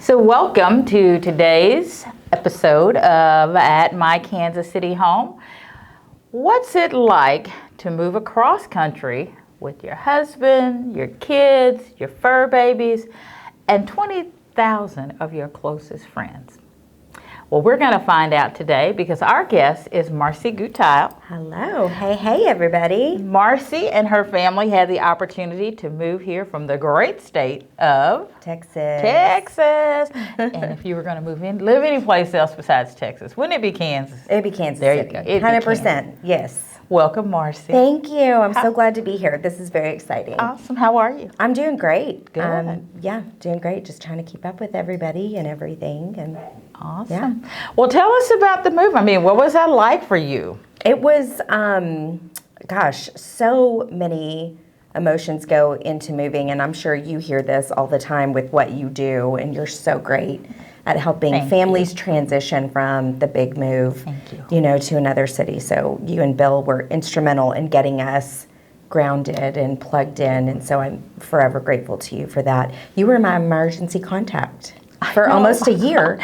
So welcome to today's episode of At My Kansas City Home. What's it like to move across country with your husband, your kids, your fur babies, and 20,000 of your closest friends? Well, we're going to find out today because our guest is Marci Gutheil. Hello. Hey, everybody. Marci and her family had the opportunity to move here from the great state of Texas. And if you were going to live any place else besides Texas, wouldn't it be Kansas? It'd be Kansas There you City. go. It'd be 100%. Kansas. Yes. Welcome, Marci. Thank you. I'm so glad to be here. This is very exciting. Awesome. How are you? I'm doing great. Good. Doing great. Just trying to keep up with everybody and everything. And awesome. Yeah. Well, tell us about the move. I mean, what was that like for you? It was, so many emotions go into moving, and I'm sure you hear this all the time with what you do, and you're so great at helping families transition from the big move, to another city. So you and Bill were instrumental in getting us grounded and plugged in, and so I'm forever grateful to you for that. You were my emergency contact for almost a year.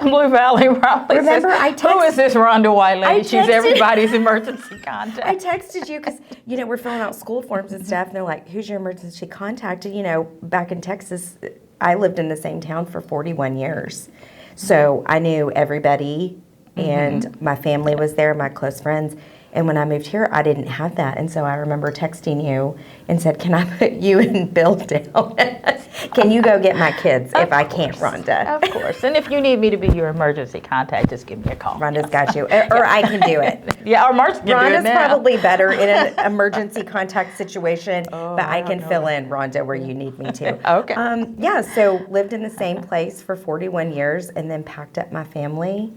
Blue Valley probably remember, says, who is this Rhonda White lady? She's everybody's emergency contact. I texted you because, we're filling out school forms and stuff, and they're like, who's your emergency contact? And, back in Texas, I lived in the same town for 41 years. So I knew everybody, and my family was there, my close friends. And when I moved here, I didn't have that. And so I remember texting you and said, can I put you and Bill down? Can you go get my kids if I can't, Rhonda? Of course. And if you need me to be your emergency contact, just give me a call. Rhonda's got you. Or I can do it. Yeah, or Marci can do it Rhonda's now. probably better in an emergency contact situation, but I can fill in, Rhonda, where you need me to. Okay. So lived in the same place for 41 years and then packed up my family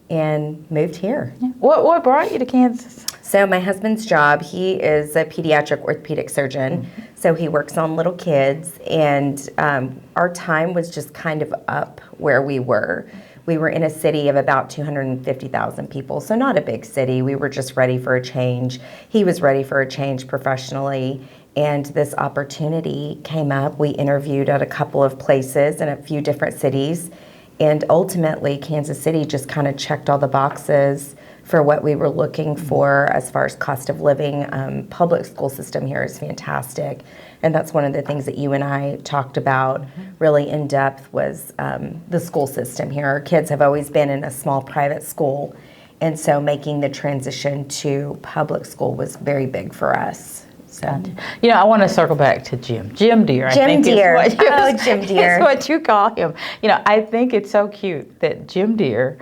and moved here. What brought you to Kansas? So my husband's job, he is a pediatric orthopedic surgeon. So he works on little kids, and our time was just kind of up where we were. We were in a city of about 250,000 people, so not a big city. We were just ready for a change. He was ready for a change professionally, and this opportunity came up. We interviewed at a couple of places in a few different cities, and ultimately Kansas City just kind of checked all the boxes for what we were looking for as far as cost of living. Public school system here is fantastic, and that's one of the things that you and I talked about really in depth was the school system here. Our kids have always been in a small private school, and so making the transition to public school was very big for us. So, I want to circle back to Jim. Jim Deere, Jim Deere. Jim Deere. Is what you call him. I think it's so cute that Jim Deere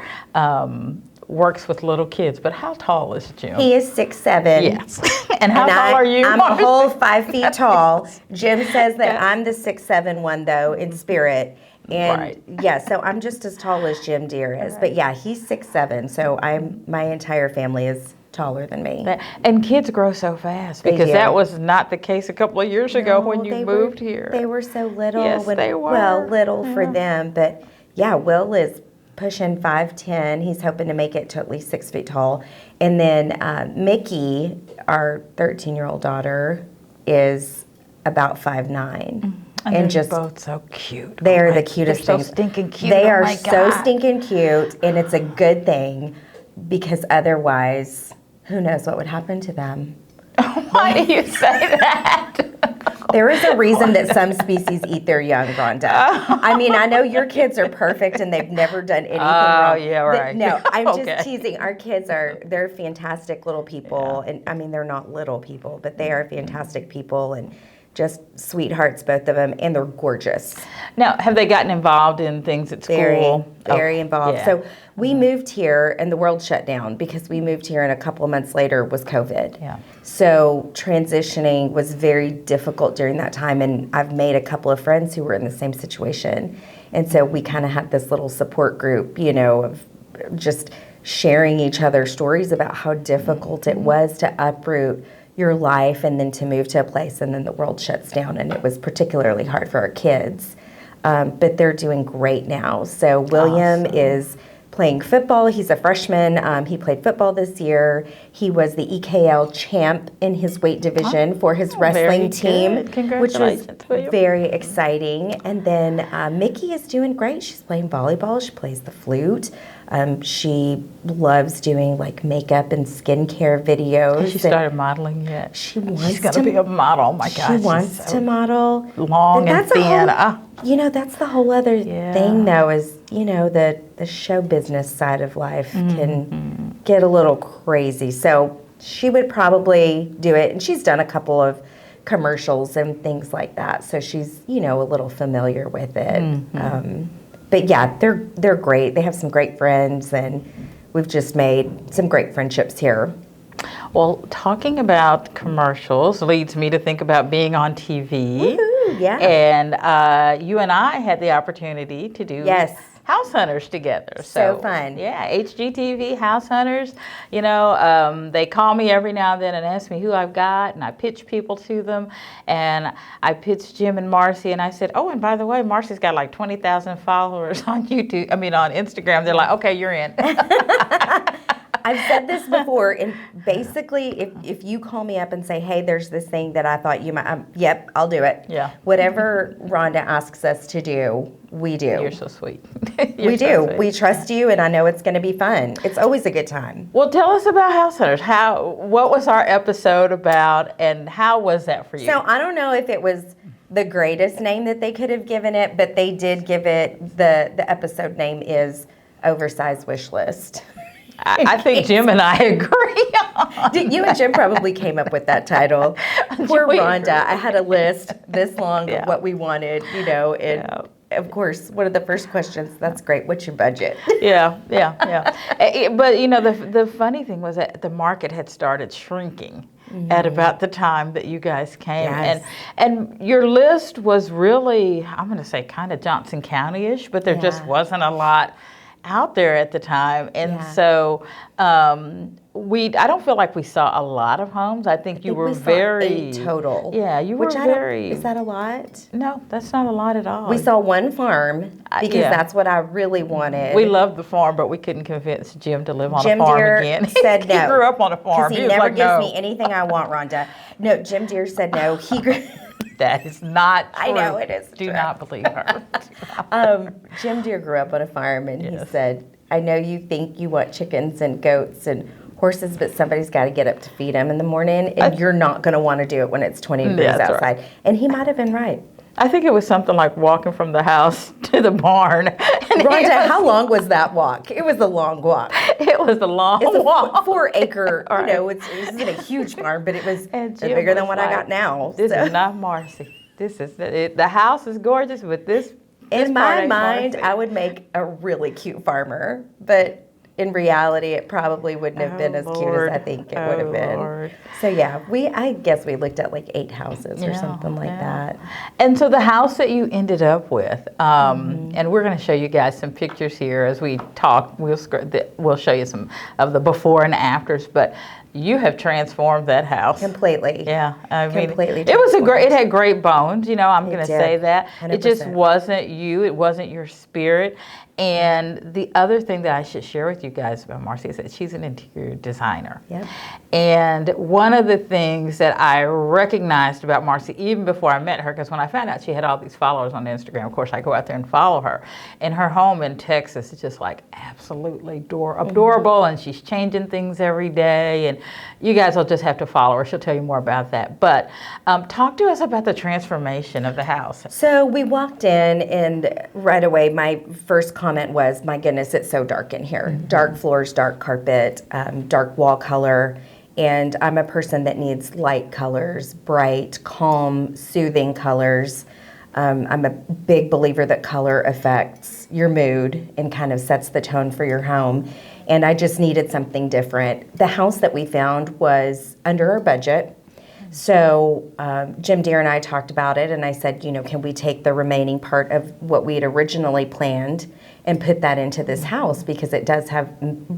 works with little kids. But how tall is Jim? He is 6'7". Yes. And how tall are you? I'm a whole 5 feet tall. Jim says that I'm the 6'7" one, though, in spirit. And so I'm just as tall as Jim Deere is. But yeah, he's 6'7", so my entire family is taller than me. And kids grow so fast because that was not the case a couple of years ago when you moved here. They were so little. Yes, they were. Well, little for them, but yeah, Will is pushing 5'10". He's hoping to make it to at least 6 feet tall. And then Mickey, our 13-year-old daughter, is about 5'9". And just both so cute. They are the cutest things. So stinking cute. They are so stinking cute, and it's a good thing because otherwise, who knows what would happen to them? Why do you say that? There is a reason that some species eat their young, Rhonda. I mean, I know your kids are perfect and they've never done anything wrong. Oh, yeah, right. No, I'm just teasing. Our kids they're fantastic little people. And I mean, they're not little people, but they are fantastic people and just sweethearts, both of them, and they're gorgeous. Now, have they gotten involved in things at school? Very involved. Yeah. So we moved here and the world shut down because we moved here and a couple of months later was COVID. Yeah. So transitioning was very difficult during that time, and I've made a couple of friends who were in the same situation. And so we kind of had this little support group, of just sharing each other's stories about how difficult it was to uproot your life and then to move to a place and then the world shuts down, and it was particularly hard for our kids. But they're doing great now. So William is playing football. He's a freshman. He played football this year. He was the EKL champ in his weight division for his wrestling team, which was very exciting. And then Mickey is doing great. She's playing volleyball. She plays the flute. She loves doing like makeup and skincare videos. Has she started modeling yet? She's going to be a model. Oh my gosh. She wants to model. Long and thin. That's the whole other thing though, is, the show business side of life can get a little crazy. So she would probably do it. And she's done a couple of commercials and things like that. So she's, a little familiar with it. But yeah, they're great. They have some great friends, and we've just made some great friendships here. Well, talking about commercials leads me to think about being on TV. Woo-hoo, yeah. And you and I had the opportunity to do House Hunters together. So fun. Yeah, HGTV House Hunters. They call me every now and then and ask me who I've got, and I pitch people to them. And I pitched Jim and Marci, and I said, oh, and by the way, Marci's got like 20,000 followers on on Instagram. They're like, okay, you're in. I've said this before, and basically, if you call me up and say, hey, there's this thing that I thought you might, yep, I'll do it. Yeah. Whatever Rhonda asks us to do, we do. You're so sweet. We do. We trust you, and I know it's going to be fun. It's always a good time. Well, tell us about House Hunters. What was our episode about, and how was that for you? So I don't know if it was the greatest name that they could have given it, but they did give it, the episode name is Oversized Wish List. I think Jim and I agree on You and Jim probably came up with that title. Poor Rhonda. I had a list this long of what we wanted, and of course, one of the first questions, that's great, what's your budget? Yeah. But, the funny thing was that the market had started shrinking at about the time that you guys came. Yes. And your list was really, I'm going to say kind of Johnson County-ish, but there just wasn't a lot out there at the time, and so I don't feel like we saw a lot of homes. I think you were very 8 total. Yeah, you were very. Is that a lot? No, that's not a lot at all. We saw one farm because that's what I really wanted. We loved the farm, but we couldn't convince Jim to live on Jim a farm Deere again. Said no. He grew up on a farm. He was never like, gives me anything I want, Rhonda. No, Jim Deere said no. He grew. That is not true. I know it is. Do not believe her. Jim Deere grew up on a farm, and he said, I know you think you want chickens and goats and horses, but somebody's got to get up to feed them in the morning, and you're not going to want to do it when it's 20 degrees outside. Right. And he might have been right. I think it was something like walking from the house to the barn. Rhonda, how long was that walk? It was a long walk. It was a long walk. It's a 4-acre, it isn't a huge farm, but it was bigger than what I got now. This is not Marci. This is the house is gorgeous, but this. In my mind, I would make a really cute farmer, but in reality, it probably wouldn't have been as cute as I think it would have been. Lord. So yeah, I guess we looked at like 8 houses or something like that. And so the house that you ended up with, and we're going to show you guys some pictures here as we talk. We'll show you some of the before and afters, but you have transformed that house completely. Yeah, I mean, completely. It had great bones. I'm going to say that 100%. It just wasn't you. It wasn't your spirit. And the other thing that I should share with you guys about Marci is that she's an interior designer. Yep. And one of the things that I recognized about Marci, even before I met her, because when I found out she had all these followers on Instagram, of course, I go out there and follow her. And her home in Texas is just like absolutely adorable, and she's changing things every day. And you guys will just have to follow her. She'll tell you more about that. But talk to us about the transformation of the house. So we walked in, and right away, my first comment was, my goodness, it's so dark in here. Dark floors, dark carpet, dark wall color. And I'm a person that needs light colors, bright, calm, soothing colors. I'm a big believer that color affects your mood and kind of sets the tone for your home. And I just needed something different. The house that we found was under our budget. So Jim Deere and I talked about it, and I said, can we take the remaining part of what we had originally planned and put that into this house, because it does have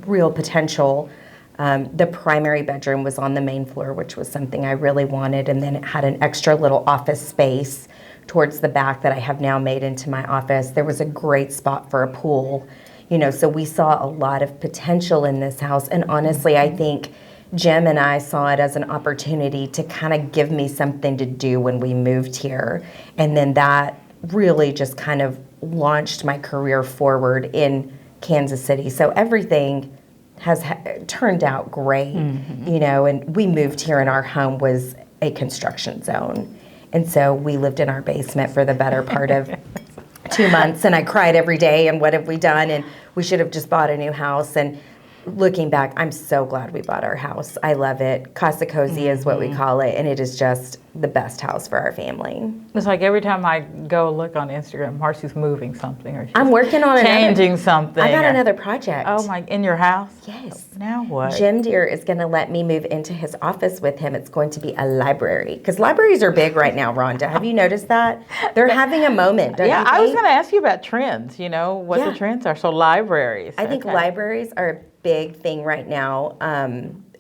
real potential. The primary bedroom was on the main floor, which was something I really wanted, and then it had an extra little office space towards the back that I have now made into my office. There was a great spot for a pool. So we saw a lot of potential in this house. And honestly, I think Jim and I saw it as an opportunity to kind of give me something to do when we moved here. And then that really just kind of launched my career forward in Kansas City. So everything has turned out great, and we moved here and our home was a construction zone. And so we lived in our basement for the better part of 2 months, and I cried every day, and what have we done? And we should have just bought a new house. And looking back, I'm so glad we bought our house. I love it. Casa Cozy is what we call it, and it is just the best house for our family. It's like every time I go look on Instagram, Marci's moving something, or she's I'm working on changing something. I got another project. Oh my! In your house? Yes. Now what? Jim Deere is going to let me move into his office with him. It's going to be a library, because libraries are big right now, Rhonda. Have you noticed that? They're having a moment, don't you think? I was going to ask you about trends. What the trends are. So libraries. I think libraries are a big thing right now.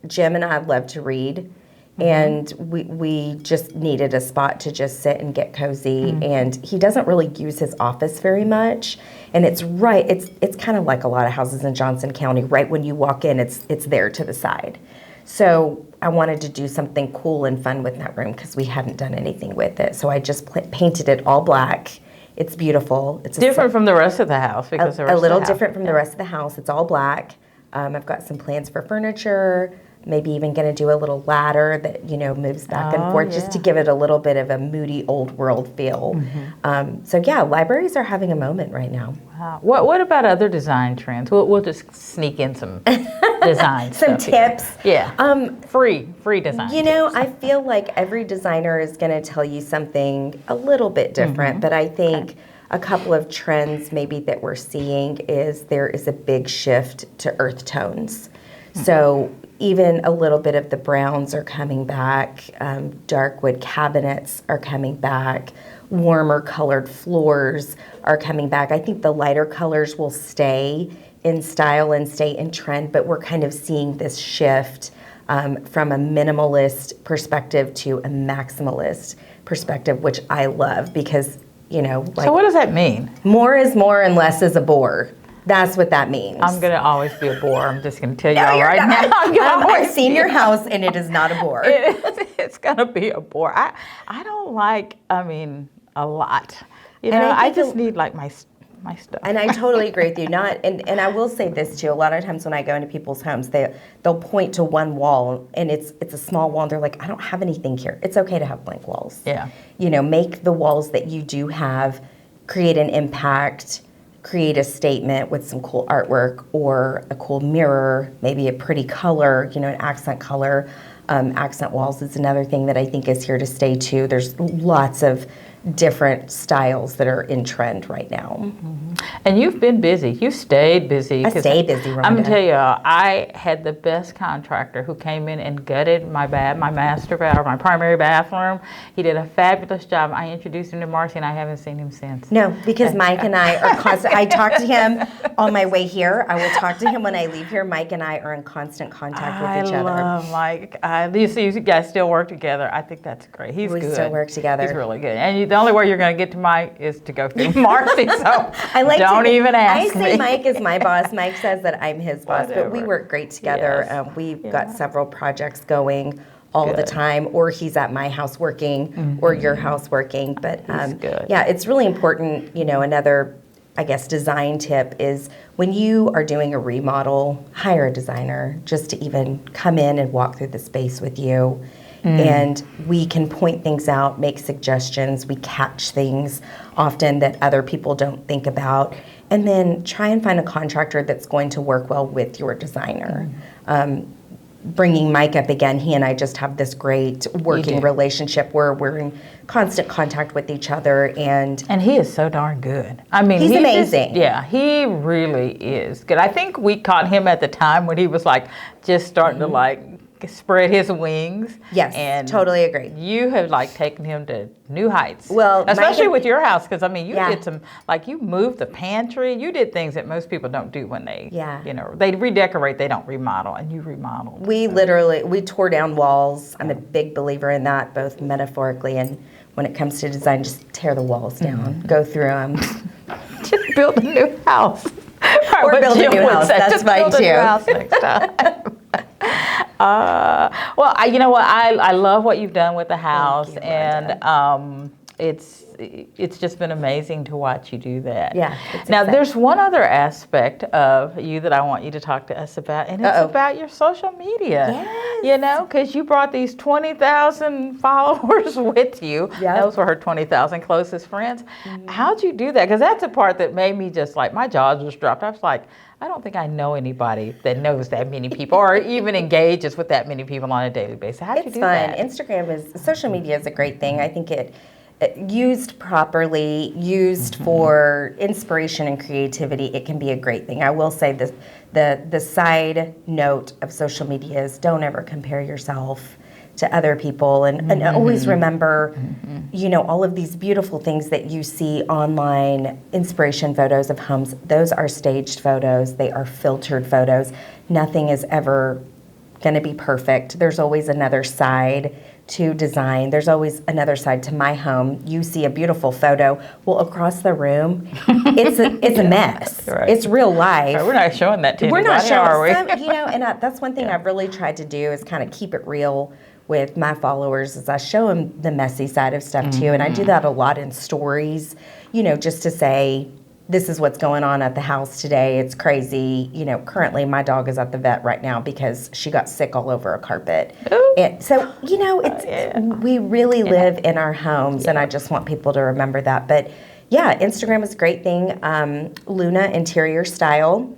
Jim and I love to read. And we just needed a spot to just sit and get cozy. And he doesn't really use his office very much. And it's kind of like a lot of houses in Johnson County. Right when you walk in, it's there to the side. So I wanted to do something cool and fun with that room because we hadn't done anything with it. So I just painted it all black. It's beautiful. It's different from the rest of the house because a little different from the rest of the house. It's all black. I've got some plans for furniture. Maybe even going to do a little ladder that, moves back and forth just to give it a little bit of a moody old world feel. So libraries are having a moment right now. Wow. What about other design trends? We'll just sneak in some design some stuff tips. Here. Yeah. Free design. I feel like every designer is going to tell you something a little bit different, but I think a couple of trends maybe that we're seeing is there is a big shift to earth tones. So even a little bit of the browns are coming back. Dark wood cabinets are coming back. Warmer colored floors are coming back. I think the lighter colors will stay in style and stay in trend, but we're kind of seeing this shift from a minimalist perspective to a maximalist perspective, which I love because, so what does that mean? More is more and less is a bore. That's what that means. I'm going to always be a bore. I'm just going to tell you all right now. I've seen your house, and it is not a bore. It's going to be a bore. I don't like, a lot. I just need like my stuff. And I totally agree with you. And I will say this too. A lot of times when I go into people's homes, they'll point to one wall, and it's a small wall, and they're like, I don't have anything here. It's okay to have blank walls. Yeah. Make the walls that you do have, create an impact, create a statement with some cool artwork or a cool mirror, maybe a pretty color, an accent color. Accent walls is another thing that I think is here to stay too. There's lots of different styles that are in trend right now. And you've been busy. You stayed busy. I stayed busy, Rhonda. I'm going to tell you, I had the best contractor who came in and gutted my master bath, my primary bathroom. He did a fabulous job. I introduced him to Marci, and I haven't seen him since. No, because Mike and I are constant. I talk to him on my way here. I will talk to him when I leave here. Mike and I are in constant contact with each other. I love Mike. You guys still work together. I think that's great. He's good. We still work together. He's really good. And the only way you're going to get to Mike is to go through Marci. So don't even ask me. I say Mike is my boss. Mike says that I'm his boss, Whatever. But we work great together. Yes. We've got several projects going all the time, or he's at my house working, or your house working. But it's really important. Another, I guess, design tip is when you are doing a remodel, hire a designer just to even come in and walk through the space with you. And we can point things out, make suggestions. We catch things often that other people don't think about. And then try and find a contractor that's going to work well with your designer. Bringing Mike up again, he and I just have this great working relationship where we're in constant contact with each other. And he is so darn good. He's amazing. He really is good. I think we caught him at the time when he was just starting to spread his wings. Yes, and totally agree. You have taken him to new heights. Well, especially with your house, because you did some you moved the pantry. You did things that most people don't do when they they redecorate. They don't remodel, and you remodeled. We tore down walls. I'm a big believer in that, both metaphorically and when it comes to design. Just tear the walls down, go through them. Just build a new house. right, Or what build a Jim new would house. say. That's Just fine build a new too. house next time. Well, you know what? I love what you've done with the house, you, and it's just been amazing to watch you do that. Yeah, it's Now, exciting. there's one other aspect of you that I want you to talk to us about, and it's about your social media. Yes. You know, because you brought these 20,000 followers with you. Yep. Those were her 20,000 closest friends. How'd you do that? Because that's a part that made me just like, my jaw just dropped. I was like, I don't think I know anybody that knows that many people or even engages with that many people on a daily basis. How'd you do that? Social media is a great thing. I think it used properly, used for inspiration and creativity, it can be a great thing. I will say this, the side note of social media is don't ever compare yourself to other people, and always remember, you know, all of these beautiful things that you see online, inspiration photos of homes, those are staged photos, they are filtered photos. Nothing is ever going to be perfect. There's always another side to design. There's always another side to my home. You see a beautiful photo. Well, across the room, it's a mess. Right. It's real life. Right, we're not showing that to We're not anybody, showing, are we? you know, and that's one thing I've really tried to do is kind of keep it real with my followers, is I show them the messy side of stuff too, and I do that a lot in stories, you know, just to say, this is what's going on at the house today. It's crazy. You know, currently my dog is at the vet right now because she got sick all over a carpet. Ooh. And so, you know, we really live in our homes, and I just want people to remember that. But yeah, Instagram is a great thing. Luna Interior Style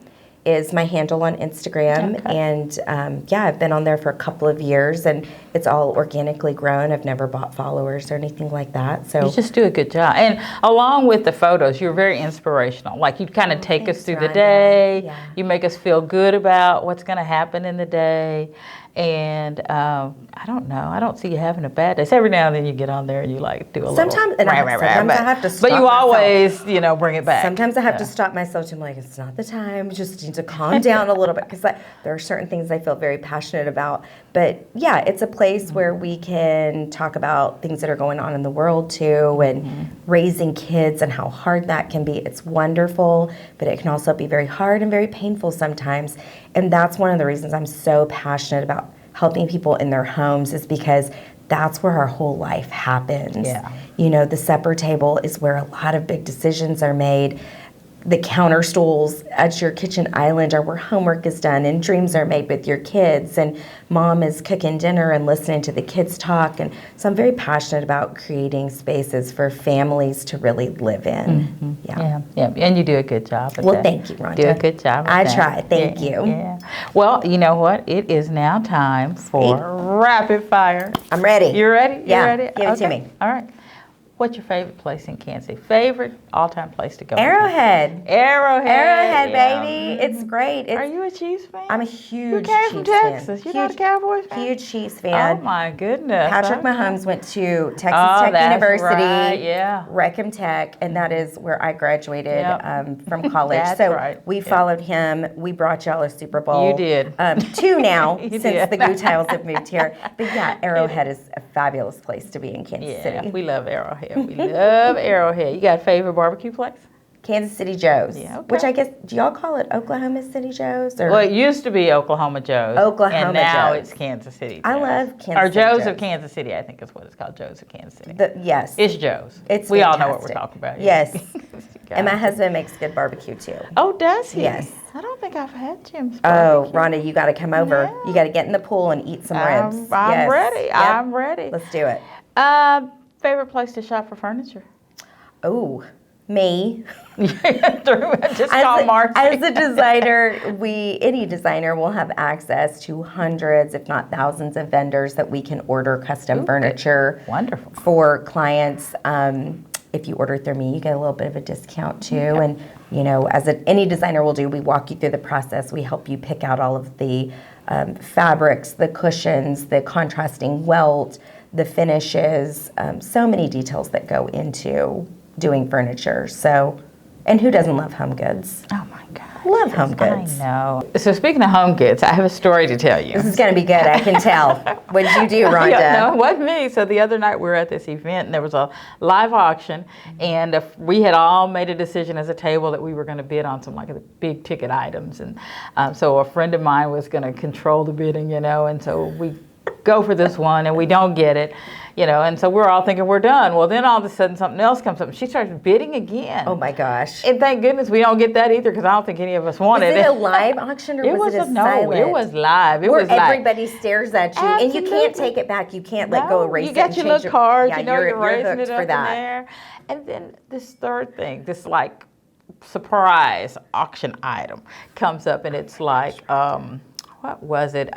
is my handle on Instagram. Okay. And yeah, I've been on there for a couple of years, and it's all organically grown. I've never bought followers or anything like that. So You just do a good job. And along with the photos, you're very inspirational. Like you kind of take us thanks, through the Rhonda. day. Yeah. You make us feel good about what's going to happen in the day. And I don't know. I don't see you having a bad day. So every now and then you get on there and you like do a Sometimes- little. and sometimes I have to But stop you myself. always, you know, bring it back. sometimes I have to Yeah. stop myself. I'm like, it's not the time. Just need to calm down a little bit, because there are certain things I feel very passionate about. But yeah, it's a place where we can talk about things that are going on in the world too, and raising kids and how hard that can be. It's wonderful, but it can also be very hard and very painful sometimes. And that's one of the reasons I'm so passionate about helping people in their homes, is because that's where our whole life happens. Yeah. You know, the supper table is where a lot of big decisions are made. The counter stools at your kitchen island are where homework is done and dreams are made with your kids, and mom is cooking dinner and listening to the kids talk. And so I'm very passionate about creating spaces for families to really live in. Yeah. And you do a good job at Well, that. thank you, Rhonda. Do a good job at I that. try. Thank Yeah, you. Yeah. Well, you know what? It is now time for rapid fire. I'm ready. You ready? Yeah, You ready? give it to Okay. me. All right. What's your favorite place in Kansas City? Favorite all-time place to go? Arrowhead. Arrowhead. Arrowhead, yeah. baby. It's great. Are you a Chiefs fan? I'm a You huge came from Chiefs fan. Texas. You're not a Cowboys fan? Huge Chiefs Oh fan. my goodness. Patrick Okay. Mahomes went to Texas Oh, Tech that's University, right, yeah. Reckham Tech, and that is where I graduated Yep. from college. That's so right, we yeah. followed him. We brought y'all a Super Bowl. You did. 2 now, You since did. the Gutheils have moved here. But yeah, Arrowhead is a fabulous place to be in Kansas Yeah, City. we love Arrowhead. We love Arrowhead. You got a favorite barbecue place? Kansas City Joe's, Yeah, okay. which I guess, do y'all call it Oklahoma City Joe's? Or Well, it used to be Oklahoma Joe's. Oklahoma and now Joe's. it's Kansas City Joe's. I love Kansas Or City Joe's Joe's. of Kansas City, I think is what it's called. Joe's of Kansas City. yes. It's Joe's. It's we all know what we're fantastic. talking about. Yes. Got And my it. husband makes good barbecue too. Oh, does he? Yes. I don't think I've had Jim's Oh, barbecue. Rhonda, you got to come over. Yeah. You got to get in the pool and eat some ribs. I'm Yes. ready. Yep. I'm ready. Let's do it. Favorite place to shop for furniture? Oh, me. Just call Marci. As a designer, any designer will have access to hundreds, if not thousands, of vendors that we can order custom furniture. Wonderful. For clients. If you order through me, you get a little bit of a discount too. And you know, as any designer will do, we walk you through the process. We help you pick out all of the fabrics, the cushions, the contrasting welt, the finishes. So many details that go into doing furniture. So, and who doesn't love home goods? Oh my Love home goods. I know. So speaking of home goods, I have a story to tell you. This is going to be good. I can tell. What did you do, Rhonda? Yeah, no, it wasn't me. So the other night we were at this event and there was a live auction, and we had all made a decision as a table that we were going to bid on some like the big ticket items, and so a friend of mine was going to control the bidding, and so we go for this one and we don't get it, and so we're all thinking we're done. Well, then all of a sudden something else comes up and she starts bidding again. Oh my gosh. And thank goodness we don't get that either, because I don't think any of us wanted it. Was it a live auction or was it a silent? No, it was live. It Where was like, everybody stares at you and you can't take it back. You can't let go, erase it, you got and your change little cards, Yeah, you're raising hooked it up for in that. there. And then this third thing, this like surprise auction item comes up, and it's like, what was it?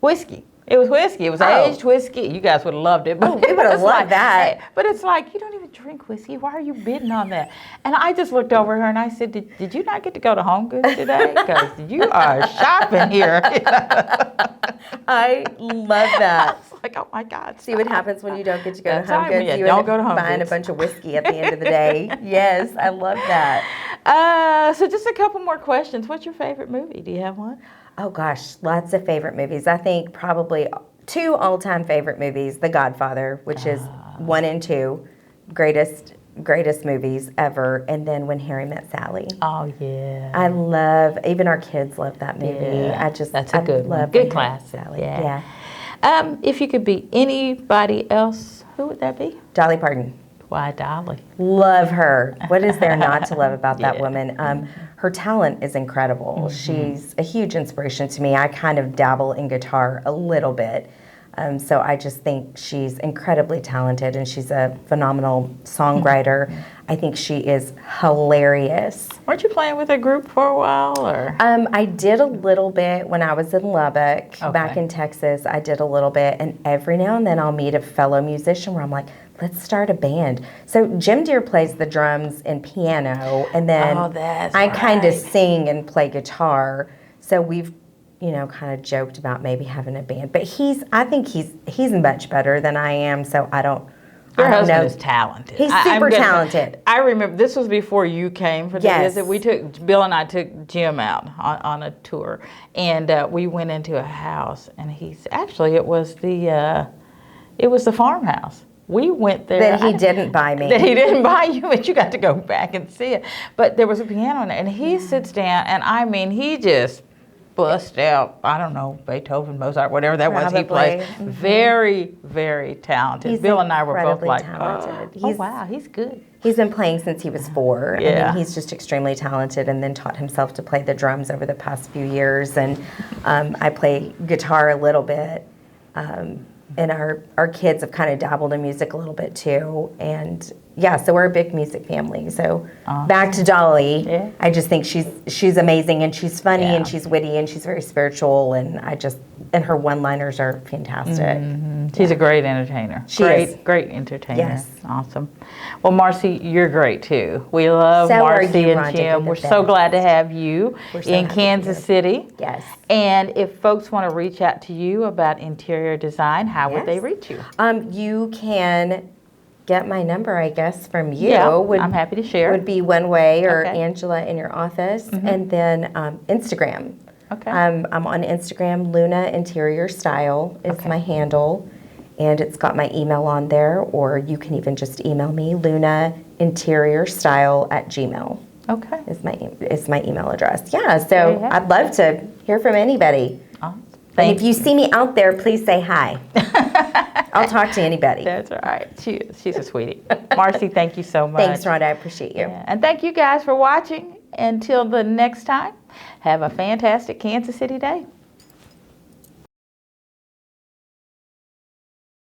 Whiskey. It was whiskey. It was aged whiskey. You guys would have loved it. But we would have loved that. But it's like, you don't even drink whiskey. Why are you bidding on that? And I just looked over her and I said, did you not get to go to Home Goods today? Because you are shopping here. I love that. It's like, oh my God. See what happens when you don't get to go That's to Home right, Goods? yeah, You don't end go to up Home buying Goods. a bunch of whiskey at the end of the day. Yes, I love that. So just a couple more questions. What's your favorite movie? Do you have one? Oh gosh, lots of favorite movies. I think probably 2 all-time favorite movies: The Godfather, which is 1 and 2, greatest movies ever, and then When Harry Met Sally. Oh yeah. I love, even our kids love that movie. Yeah, that's a good one. love Good When Harry Met classic. Sally. Yeah. Yeah. If you could be anybody else, who would that be? Dolly Parton. Why Dolly? Love her. What is there not to love about that Yeah. woman? Her talent is incredible. She's a huge inspiration to me. I kind of dabble in guitar a little bit. So I just think she's incredibly talented, and she's a phenomenal songwriter. I think she is hilarious. Weren't you playing with a group for a while, or? I did a little bit when I was in Lubbock, Okay. back in Texas. I did a little bit, and every now and then I'll meet a fellow musician where I'm like, let's start a band. So Jim Deere plays the drums and piano, and then Oh, that's I kind of right. sing and play guitar. So we've, kind of joked about maybe having a band. But I think he's much better than I am. So I don't Your I don't husband know. is talented. He's I'm super gonna- talented. I remember this was before you came for the Yes. visit. Bill and I took Jim out on a tour, and we went into a house, and it was the farmhouse. We went there. That he didn't buy me. That he didn't buy you, but you got to go back and see it. But there was a piano in there, and he sits down, and I mean, he just bust out, I don't know, Beethoven, Mozart, whatever that was he plays. Probably. Very, very talented. He's Bill and I were both incredibly like, talented. oh wow, he's good. He's been playing since he was 4. I Yeah. mean, he's just extremely talented, and then taught himself to play the drums over the past few years. And I play guitar a little bit. And our kids have kind of dabbled in music a little bit too. And yeah, so we're a big music family. So back to Dolly. Yeah. I just think she's amazing, and she's funny, Yeah. and she's witty, and she's very spiritual, and her one-liners are fantastic. She's a great entertainer. She is. Great entertainer. Yes. Awesome. Well, Marci, you're great too. We love So are Marci you, and Rhonda. Jim. You're the We're so best. glad to have you We're so in happy Kansas to. City. Yes. And if folks want to reach out to you about interior design, how would they Yes. reach you? You can get my number, I guess, from you. Yeah, I'm happy to share. Would be one way, or Okay. Angela in your office, and then Instagram. Okay. I'm on Instagram. Luna Interior Style is my handle, and it's got my email on there. Or you can even just email me, lunainteriorstyle@gmail. Okay. Is my email address. Yeah. There you So have I'd love to hear from anybody. Awesome. And if you see me out there, please say hi. I'll talk to anybody. That's all right. She's a sweetie. Marci, thank you so much. Thanks, Rhonda. I appreciate you. Yeah. And thank you guys for watching. Until the next time, have a fantastic Kansas City day.